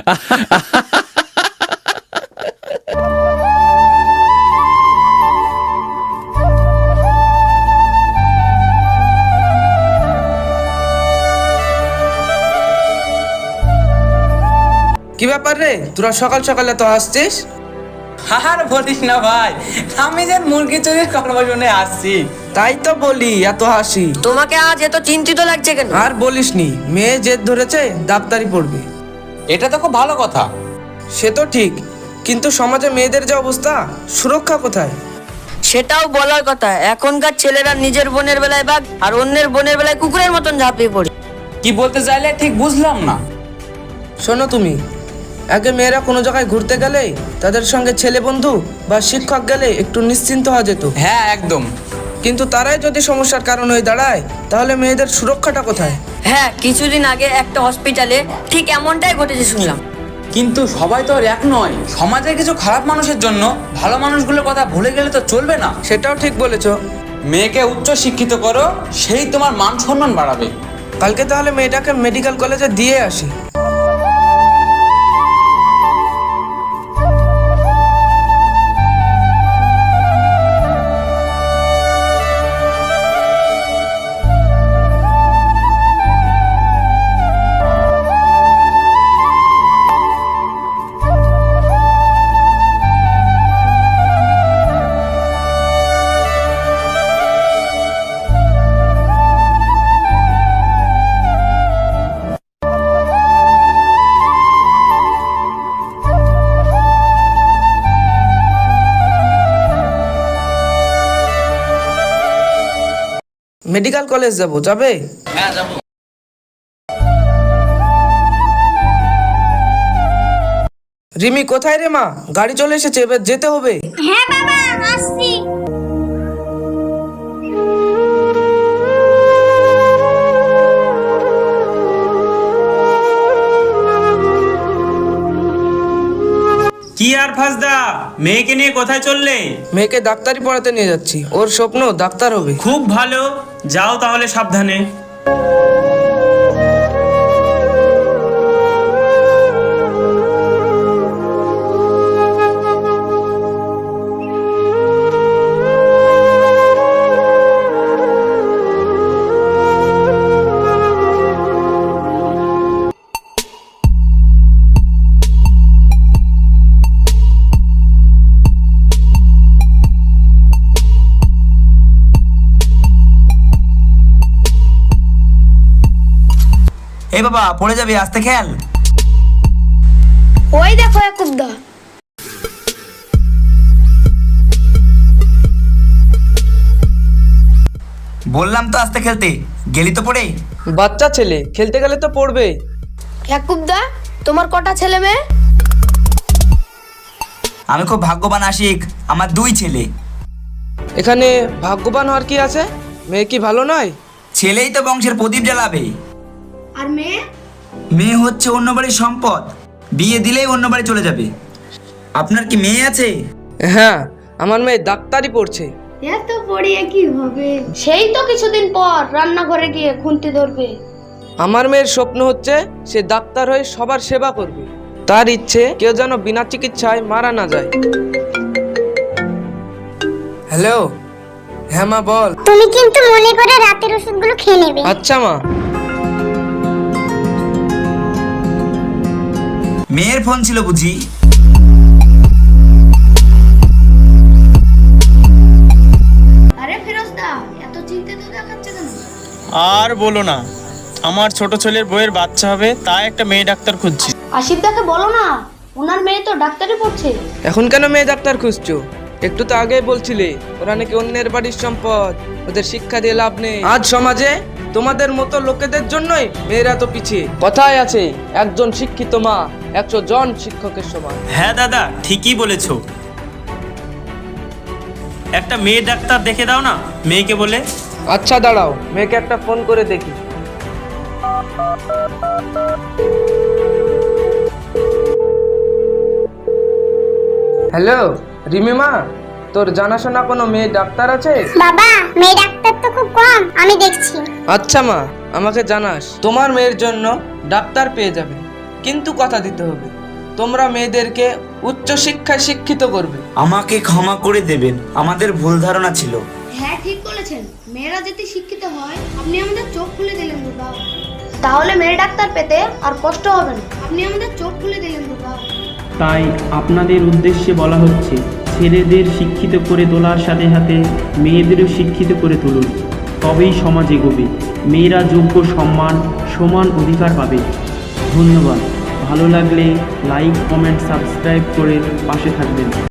কি ব্যাপার রে, তোরা সকাল সকালে তো আসছিস? আর বলিস না ভাই, আমি যে মুরগি চুরির কর্মশনে আসছি। তাই তো বলি এত হাসি। তোমাকে আজ এত চিন্তিত লাগছে কেন? আর বলিস নি, মেয়ে জেদ ধরেছে ডাক্তারি পড়বে। এটা তো খুব ভালো কথা। সে তো ঠিক, কিন্তু সমাজে মেয়েদের যে অবস্থা, সুরক্ষা কোথায়? সেটাও বলার কথা। এখনকার ছেলেরা নিজের বোনের বেলায় বাঘ আর অন্যের বোনের বেলায় কুকুরের মতন ঝাঁপিয়ে পড়ে। কি বলতে চাইলে ঠিক বুঝলাম না। শোনো তুমি, আগে মেয়েরা কোনো জায়গায় ঘুরতে গেলে তাদের সঙ্গে ছেলে বন্ধু বা শিক্ষক গেলে একটু নিশ্চিন্ত হওয়া যেত। হ্যাঁ একদম। কিন্তু তারাই যদি সমস্যার কারণ হয়ে দাঁড়ায়, তাহলে মেয়েদের সুরক্ষাটা কোথায়? হ্যাঁ, কিছুদিন আগে একটা হসপিটালে ঠিক এমনটাই ঘটেছে শুনলাম। কিন্তু সবাই তো আর এক নয়। সমাজের কিছু খারাপ মানুষের জন্য ভালো মানুষগুলোর কথা ভুলে গেলে তো চলবে না। সেটাও ঠিক বলেছো। মেয়েকে উচ্চ শিক্ষিত করো, সেই তোমার মান সম্মান বাড়াবে। কালকে তাহলে মেয়েটাকে মেডিকেল কলেজে দিয়ে আসি। মেডিকেল কলেজ যাবে? হ্যাঁ যাবো। রিমি কোথায় রে মা? গাড়ি চলে এসেছে, এবার যেতে হবে। হ্যাঁ বাবা, আসছি। কি আর ফাজদা, মেয়েকে নিয়ে কোথায় চললে? মেয়েকে ডাক্তারি পড়াতে নিয়ে যাচ্ছি, ওর স্বপ্ন ডাক্তার হবে। খুব ভালো, যাও তাহলে সাবধানে। এই বাবা, পড়ে যাবে, আস্তে খেয়াল। ওই দেখো ইয়াকুবদা। বললাম তো আস্তে খেলতে, গেলি তো পড়ে। বাচ্চা ছেলে, খেলতে গেলে তো পড়বে। ইয়াকুবদা, তোমার কটা ছেলে মেয়ে? আমি খুব ভাগ্যবান আশিক, আমার 2 ছেলে। এখানে ভাগ্যবান হওয়ার কি আছে? মেয়ে কি ভালো নয়? ছেলেই তো বংশের প্রদীপ জ্বালাবে। আর মেয়ে? মেয়ে হচ্ছে অন্য বাড়ির সম্পদ, বিয়ে দিলেই অন্য বাড়ি চলে যাবে। আপনার কি মেয়ে আছে? হ্যাঁ, আমার মেয়ে ডাক্তারি পড়ছে। এত পড়িয়ে কি হবে? সেই তো কিছুদিন পর রান্নাঘরে গিয়ে খুন্তি ধরবে। আমার মেয়ের স্বপ্ন হচ্ছে সে ডাক্তার হয়ে সবার সেবা করবে। তার ইচ্ছে কেউ যেন বিনা চিকিৎসায় মারা না যায়। হ্যালো। হ্যাঁ মা, বল। তুমি কিন্তু মনে করে রাতের ওষুধগুলো খেয়ে নেবে। আচ্ছা মা। মেয়ের ফোন ছিল বুঝি? আরে ফিরোজদা, এত চিন্তিত দেখাচ্ছে কেন? আর বলো না, আমার ছোট ছেলের বউয়ের বাচ্চা হবে, তাই একটা মেয়ে ডাক্তার খুঁজছি। আশিফদাকে বলো না, ওনার মেয়ে তো ডাক্তারি পড়ছে। এখন কেন মেয়ে ডাক্তার খুঁজছো? একটু তো আগেই বলছিলে ওরা নাকি অন্যের বাড়ির সম্পদ, ওদের শিক্ষা দিয়ে লাভ নেই। আজ সমাজে তোমাদের মতো লোকেদের জন্যই মেয়েরা তো পিছিয়ে। কথায় আছে, একজন শিক্ষিত মা 100 জন শিক্ষকের সমান। হ্যাঁ দাদা, ঠিকই বলেছো। একটা মেয়ে ডাক্তার দেখে দাও না মেয়েকে বলে। আচ্ছা দাঁড়াও, মেয়েকে একটা ফোন করে দেখি। হ্যালো রিমি মা, তোর জানাশোনা কোনো মেয়ে ডাক্তার আছে? বাবা, মেয়ে ডাক্তার তো খুব কম, আমি দেখছি। আচ্ছা মা, আমাকে জানাস, তোমার মেয়ের জন্য ডাক্তার পেয়ে যাবে। কিন্তু কথা দিতে হবে, তোমরা মেয়েদেরকে উচ্চ শিক্ষায় শিক্ষিত করবে। আমাকে ক্ষমা করে দেবেন, আমাদের ভুল ধারণা ছিল। হ্যাঁ ঠিক বলেছেন, মেয়েরা যদি শিক্ষিত হয় আপনি আমাদের চোখ খুলে দিলেন বাবা। তাহলে মেয়ে ডাক্তার পেতে আর কষ্ট হবে না, আপনি আমাদের চোখ খুলে দিলেন বাবা। তাই আপনাদের উদ্দেশ্যে বলা হচ্ছে, ছেলেদের শিক্ষিত করে তোলার সাথে সাথে মেয়েদেরও শিক্ষিত করে তুলুন, তবেই সমাজ এগোবে, মেয়েরা যোগ্য সম্মান সমান অধিকার পাবে। ধন্যবাদ। ভালো লাগলে লাইক, কমেন্ট, সাবস্ক্রাইব করে পাশে থাকবেন।